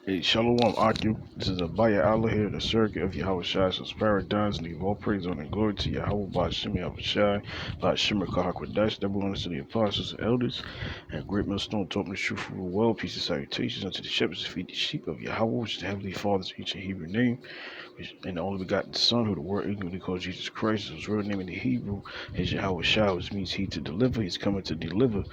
Hey, Shalom, Akil. This is Abaya Allah here, the Surrogate of Yahawashi's paradigms, and give all praise, honor, and glory to Yahawah, BAHASHAM, Yahawashi, BAHASHAM, Kahakwadash, that belongs to the apostles and elders, and Greatmillstone taught me the truth for the world. Peace and salutations unto the shepherds who feed the sheep of Yahawah, which is the Heavenly Father's ancient Hebrew name, and the only begotten Son, who the Word ignorantly called Jesus Christ, whose real name in the Hebrew is Yahawashi, which means He to deliver. He's coming to deliver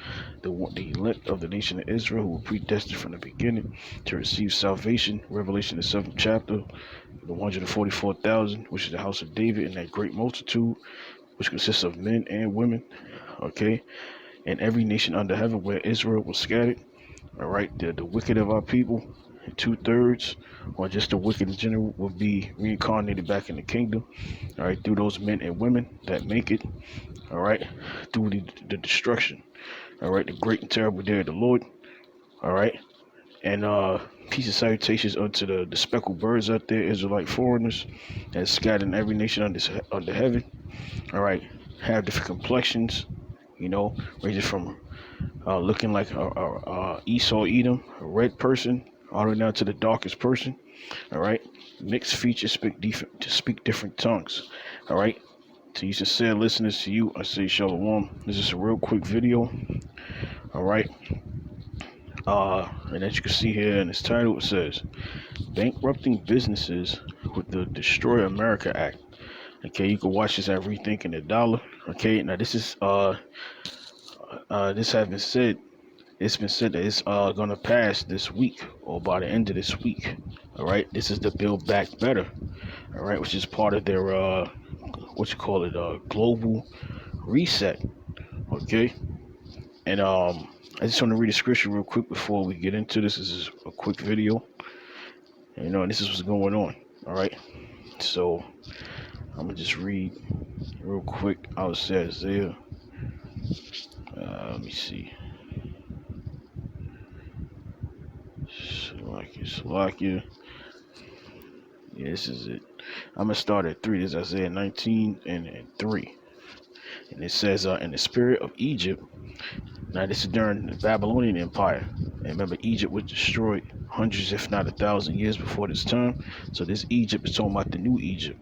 the elect of the nation of Israel, who were predestined from the beginning to receive salvation. Revelation, the 7th chapter, the 144,000, which is the house of David, and that great multitude, which consists of men and women, okay, and every nation under heaven where Israel was scattered. All right, the wicked of our people, 2/3, or just the wicked in general, will be reincarnated back in the kingdom. All right, through those men and women that make it. All right, through the destruction. All right, the great and terrible day of the Lord. All right, and peace and salutations unto the speckled birds out there, Israelite foreigners that's scattered in every nation under heaven. All right, have different complexions, ranging from looking like Esau Edom, a red person, all the way down to the darkest person. All right, mixed features, speak different tongues. All right, to you sincere listeners, to you I say shalom. This is a real quick video. All right, and as you can see here in this title, it says bankrupting businesses with the Destroy America Act. Okay, you can watch this at Rethinking the Dollar. Okay, now this is this has been said. It's been said that it's gonna pass this week or by the end of this week. All right, this is the Build Back Better. All right, which is part of their what you call it, global reset. Okay, and I just want to read a scripture real quick before we get into this. This is a quick video. And this is what's going on. All right, so I'm gonna just read real quick. I was say Isaiah. Let me see. Slovakia. Yeah, this is it. I'm gonna start at 3. This is Isaiah 19 and 3. And it says, in the spirit of Egypt. Now this is during the Babylonian Empire. And remember, Egypt was destroyed hundreds, if not 1,000 years before this time. So this Egypt is talking about the new Egypt.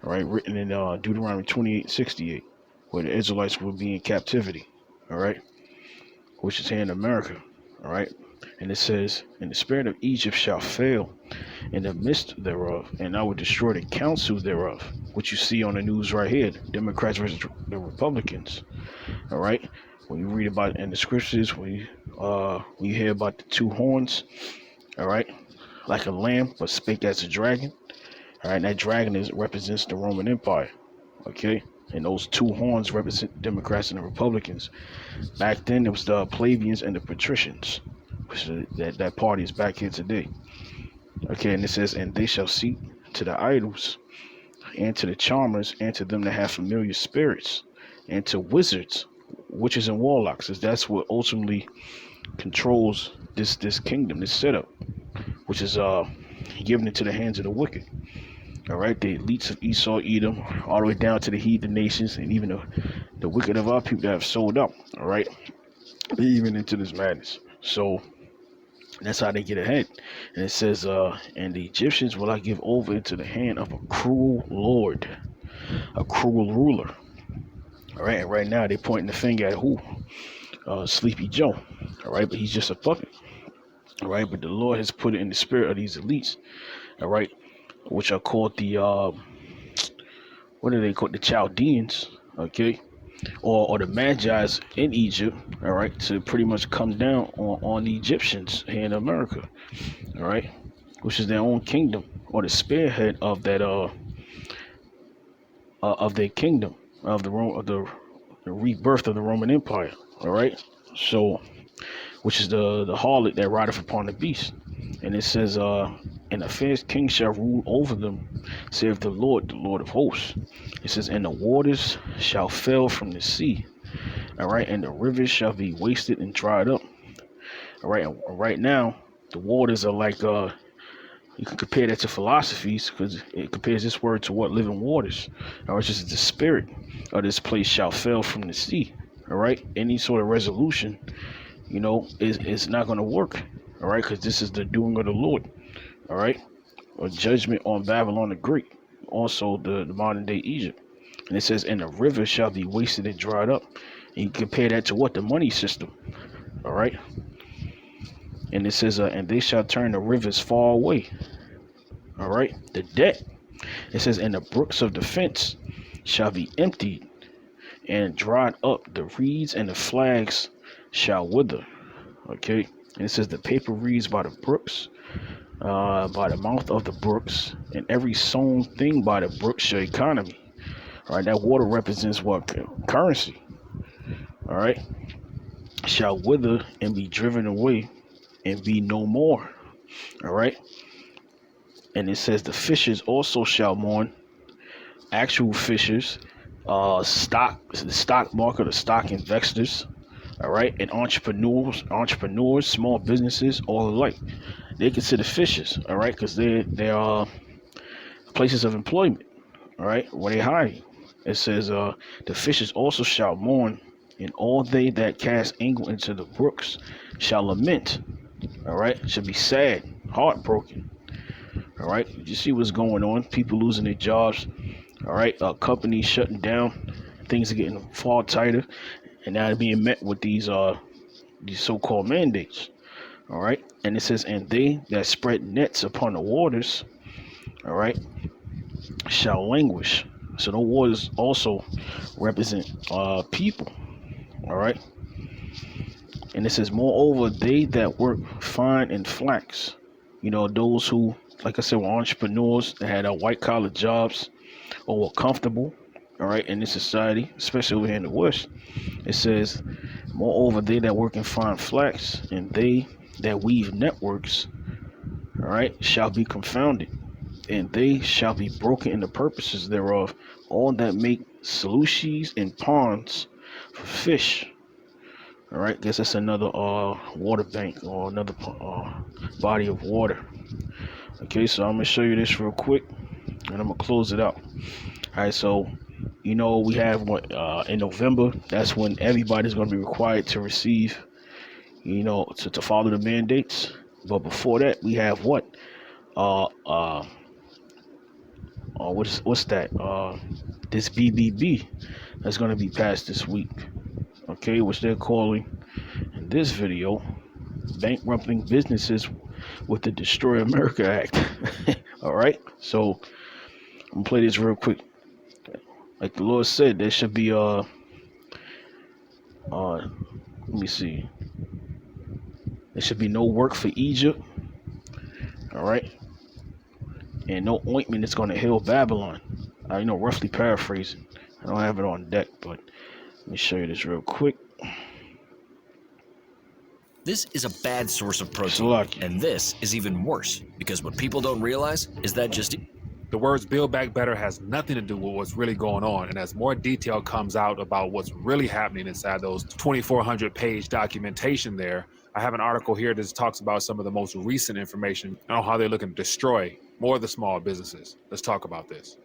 All right, written in Deuteronomy 28:68, where the Israelites will be in captivity. All right, which is here in America. All right, and it says, and the spirit of Egypt shall fail in the midst thereof, and I will destroy the counsel thereof, which you see on the news right here, the Democrats versus the Republicans. All right, when you read about it in the scriptures, when you hear about the two horns, all right, like a lamb but spake as a dragon. All right, that dragon represents the Roman Empire. Okay, and those two horns represent Democrats and the Republicans. Back then, it was the plebeians and the patricians. Which that party is back here today. Okay, and it says, and they shall seek to the idols, and to the charmers, and to them that have familiar spirits, and to wizards, witches and warlocks, as that's what ultimately controls this kingdom, this setup, which is given into the hands of the wicked. All right, the elites of Esau, Edom, all the way down to the heathen nations, and even the wicked of our people that have sold up. All right, even into this madness. So that's how they get ahead. And it says, and the Egyptians will I give over into the hand of a cruel lord, a cruel ruler. All right, and right now they're pointing the finger at who? Sleepy Joe. All right, but he's just a puppet. All right, but the Lord has put it in the spirit of these elites. All right, which are called the what are they called? The Chaldeans. Okay, or the Magi's in Egypt. All right, to pretty much come down on the Egyptians here in America. All right, which is their own kingdom, or the spearhead of that of their kingdom, of the rebirth of the Roman Empire. All right, so which is the harlot that rideth upon the beast. And it says, and a fair king shall rule over them, saith the Lord of hosts. It says, and the waters shall fail from the sea. All right, and the rivers shall be wasted and dried up. All right, and right now the waters are like you can compare that to philosophies, because it compares this word to what? Living waters. Or it's just the spirit of this place shall fail from the sea. All right, any sort of resolution, is not going to work. All right, because this is the doing of the Lord. All right, or judgment on Babylon the Great, also the modern day Egypt. And it says, and the river shall be wasted and dried up. And you compare that to what? The money system. All right. And it says, and they shall turn the rivers far away. All right. The debt. It says, and the brooks of defense shall be emptied and dried up. The reeds and the flags shall wither. Okay. And it says, the paper reeds by the brooks, by the mouth of the brooks, and every sown thing by the brooks shall economy. All right. That water represents what? Currency. All right. Shall wither and be driven away and be no more. All right. And it says the fishers also shall mourn, actual fishers, the stock market, the stock investors, all right, and entrepreneurs, small businesses, all alike. They consider fishers, all right, because they are places of employment, all right, where they hire you. It says the fishers also shall mourn, and all they that cast angle into the brooks shall lament, all right, shall be sad, heartbroken. All right, you see what's going on. People losing their jobs. All right, companies shutting down. Things are getting far tighter, and now they're being met with these so-called mandates. All right, and it says, and they that spread nets upon the waters, all right, shall languish. So the waters also represent people. All right, and it says, moreover, they that work fine in flax, you know, those who, like I said, were entrepreneurs that had white collar jobs or were comfortable, all right, in this society, especially over here in the West. It says, moreover, they that work in fine flax and they that weave networks, all right, shall be confounded, and they shall be broken in the purposes thereof, all that make sluices and ponds for fish. All right, guess that's another water bank or another body of water. Okay, so I'm gonna show you this real quick, and I'm gonna close it out. All right, so you know we have what in November. That's when everybody's gonna be required to receive, you know, to follow the mandates. But before that, we have what? What's that? This BBB that's gonna be passed this week. Okay, which they're calling in this video bankrupting businesses with the Destroy America Act. All right, so I'm gonna play this real quick. Like the Lord said, there should be let me see. There should be no work for Egypt. All right, and no ointment is going to heal Babylon. You know, roughly paraphrasing. I don't have it on deck, but let me show you this real quick. This is a bad source of protein, and this is even worse, because what people don't realize is that just... The words Build Back Better has nothing to do with what's really going on, and as more detail comes out about what's really happening inside those 2,400-page documentation there, I have an article here that talks about some of the most recent information on how they're looking to destroy more of the small businesses. Let's talk about this.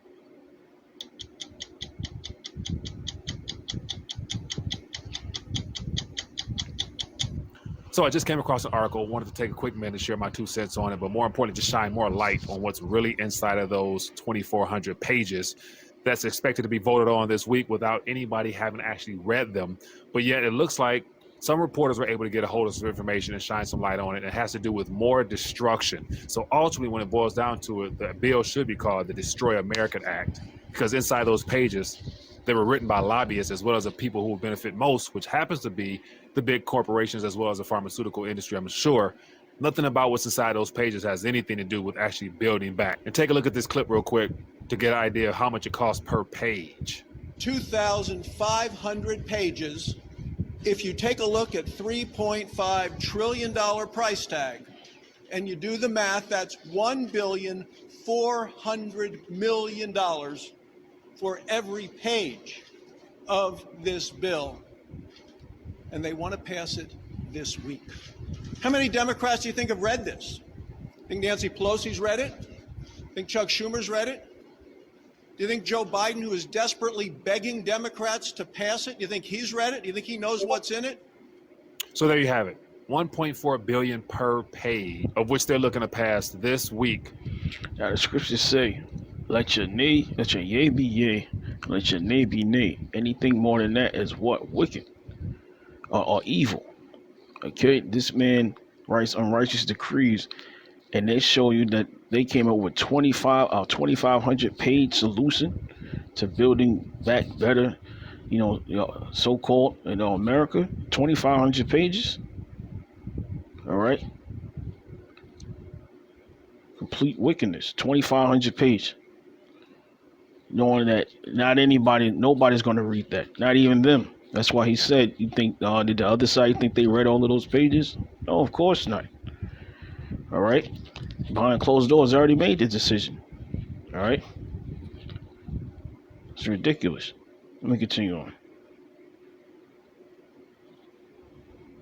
So I just came across an article, wanted to take a quick minute to share my 2 cents on it, but more importantly, just shine more light on what's really inside of those 2,400 pages that's expected to be voted on this week without anybody having actually read them. But yet it looks like some reporters were able to get a hold of some information and shine some light on it. It has to do with more destruction. So ultimately, when it boils down to it, the bill should be called the Destroy America Act, because inside those pages, they were written by lobbyists as well as the people who will benefit most, which happens to be the big corporations as well as the pharmaceutical industry, I'm sure. Nothing about what's inside those pages has anything to do with actually building back. And take a look at this clip real quick to get an idea of how much it costs per page. 2,500 pages. If you take a look at $3.5 trillion price tag and you do the math, that's $1.4 billion for every page of this bill. And they want to pass it this week. How many Democrats do you think have read this? Think Nancy Pelosi's read it? Think Chuck Schumer's read it? Do you think Joe Biden, who is desperately begging Democrats to pass it, do you think he's read it? Do you think he knows what's in it? So there you have it. $1.4 billion per page, of which they're looking to pass this week. Now the scriptures say, let your yea be yea, let your nay be nay. Anything more than that is what? Wicked or evil. Okay, this man writes unrighteous decrees, and they show you that they came up with 2,500 page solution to building back better, so-called, America. 2,500 pages. All right. Complete wickedness. 2,500 pages. Knowing that nobody's going to read that. Not even them. That's why he said, you think, did the other side think they read all of those pages? No, of course not. All right. Behind closed doors, already made the decision. All right. It's ridiculous. Let me continue on.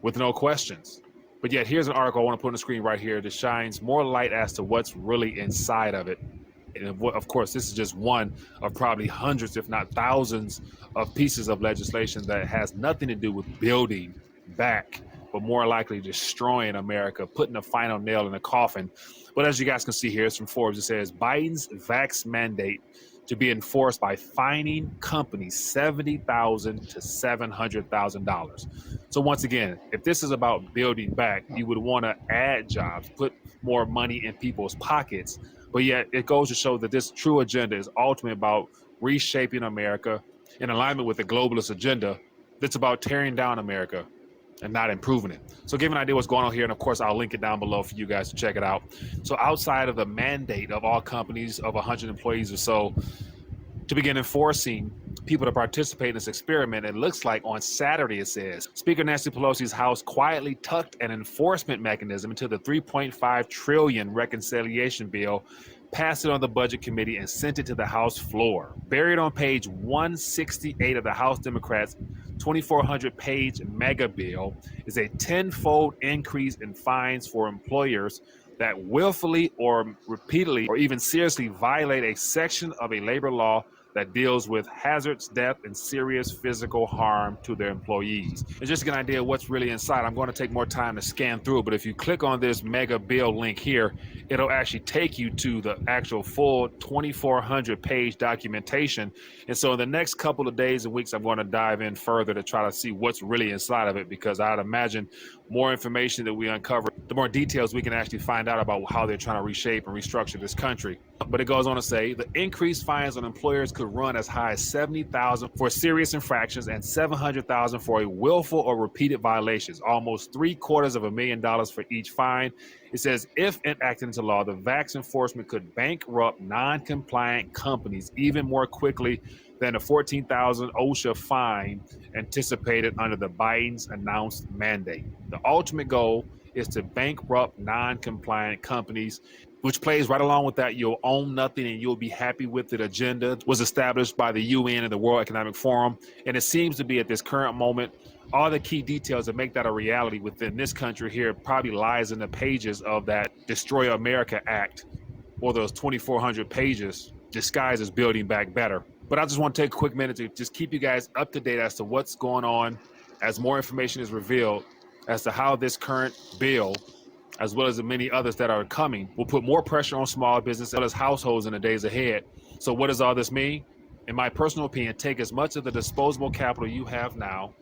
With no questions. But yet, here's an article I want to put on the screen right here that shines more light as to what's really inside of it. And of course, this is just one of probably hundreds, if not thousands, of pieces of legislation that has nothing to do with building back, but more likely destroying America, putting a final nail in the coffin. But as you guys can see here, it's from Forbes. It says Biden's vax mandate to be enforced by fining companies $70,000 to $700,000. So once again, if this is about building back, you would want to add jobs, put more money in people's pockets. But yet it goes to show that this true agenda is ultimately about reshaping America in alignment with the globalist agenda that's about tearing down America and not improving it. So give an idea what's going on here, and of course I'll link it down below for you guys to check it out. So outside of the mandate of all companies of 100 employees or so to begin enforcing people to participate in this experiment, it looks like on Saturday, it says, Speaker Nancy Pelosi's House quietly tucked an enforcement mechanism into the $3.5 trillion reconciliation bill, passed it on the Budget Committee, and sent it to the House floor. Buried on page 168 of the House Democrats' 2,400-page mega bill is a tenfold increase in fines for employers that willfully or repeatedly or even seriously violate a section of a labor law that deals with hazards, death, and serious physical harm to their employees. And just to get an idea of what's really inside, I'm going to take more time to scan through it, but if you click on this mega bill link here, it'll actually take you to the actual full 2,400 page documentation. And so in the next couple of days and weeks, I'm going to dive in further to try to see what's really inside of it, because I'd imagine more information that we uncover, the more details we can actually find out about how they're trying to reshape and restructure this country. But it goes on to say the increased fines on employers could run as high as $70,000 for serious infractions and $700,000 for a willful or repeated violations, almost $750,000 for each fine. It says if enacted into law, the vax enforcement could bankrupt non-compliant companies even more quickly than the $14,000 OSHA fine anticipated under the Biden's announced mandate. The ultimate goal is to bankrupt non-compliant companies, which plays right along with that you'll own nothing and you'll be happy with it agenda was established by the UN and the World Economic Forum. And it seems to be at this current moment, all the key details that make that a reality within this country here probably lies in the pages of that Destroy America Act, or those 2,400 pages disguised as Building Back Better. But I just want to take a quick minute to just keep you guys up to date as to what's going on as more information is revealed as to how this current bill, as well as the many others that are coming, will put more pressure on small business as well as households in the days ahead. So what does all this mean? In my personal opinion, take as much of the disposable capital you have now,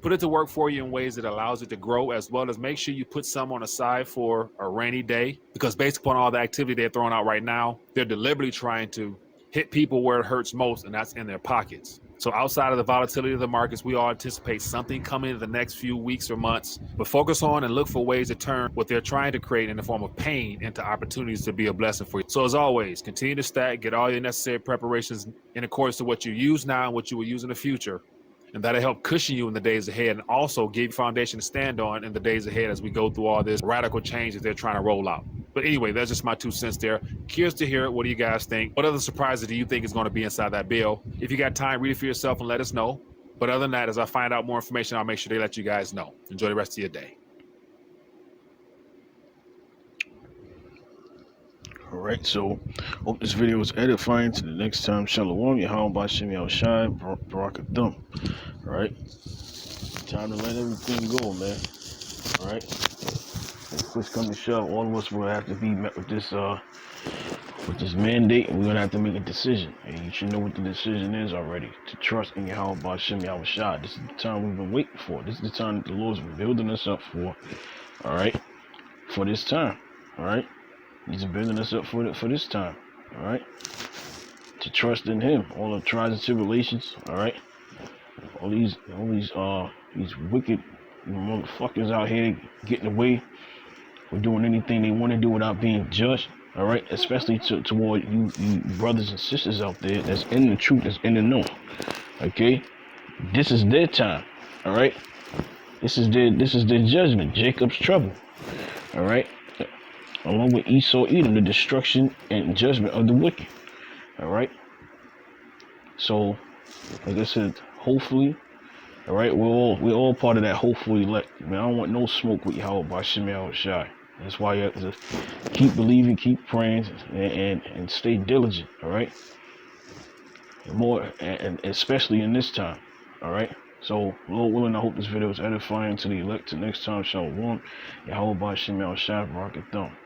put it to work for you in ways that allows it to grow, as well as make sure you put some on the side for a rainy day, because based upon all the activity they're throwing out right now, they're deliberately trying to hit people where it hurts most, and that's in their pockets. So outside of the volatility of the markets, we all anticipate something coming in the next few weeks or months, but focus on and look for ways to turn what they're trying to create in the form of pain into opportunities to be a blessing for you. So as always, continue to stack, get all your necessary preparations in accordance to what you use now and what you will use in the future. And that'll help cushion you in the days ahead and also give you a foundation to stand on in the days ahead as we go through all this radical change that they're trying to roll out. But anyway, that's just my 2 cents there. Curious to hear it. What do you guys think? What other surprises do you think is going to be inside that bill? If you got time, read it for yourself and let us know. But other than that, as I find out more information, I'll make sure they let you guys know. Enjoy the rest of your day. All right, so hope this video was edifying. To the next time, Shalom, Yahawashi, Yahawashi, Barakathum. All right, time to let everything go, man. All right. push comes to shove, all of us will have to be met with this mandate, and we're gonna have to make a decision. And you should know what the decision is already. To trust in Yahawah, Yahawashi. This is the time we've been waiting for. This is the time that the Lord's been building us up for. All right, for this time. All right, He's been building us up for this time. All right, to trust in Him. All the trials and tribulations. All right, all these wicked motherfuckers out here getting away with doing anything they want to do without being judged. All right, especially toward you brothers and sisters out there that's in the truth, that's in the know. Okay, this is their time. All right, this is their judgment, Jacob's trouble. All right, along with Esau, Edom, the destruction and judgment of the wicked. All right. So, like I said, hopefully, all right, we're all part of that hopefully elect. Man, I don't want no smoke with Yahawah Yahawashi. That's why you have to keep believing, keep praying, and stay diligent. All right. And especially in this time. All right. So, Lord willing, I hope this video is edifying to the elect. Till next time, Shalom. Yahawah Yahawashi, rock it down.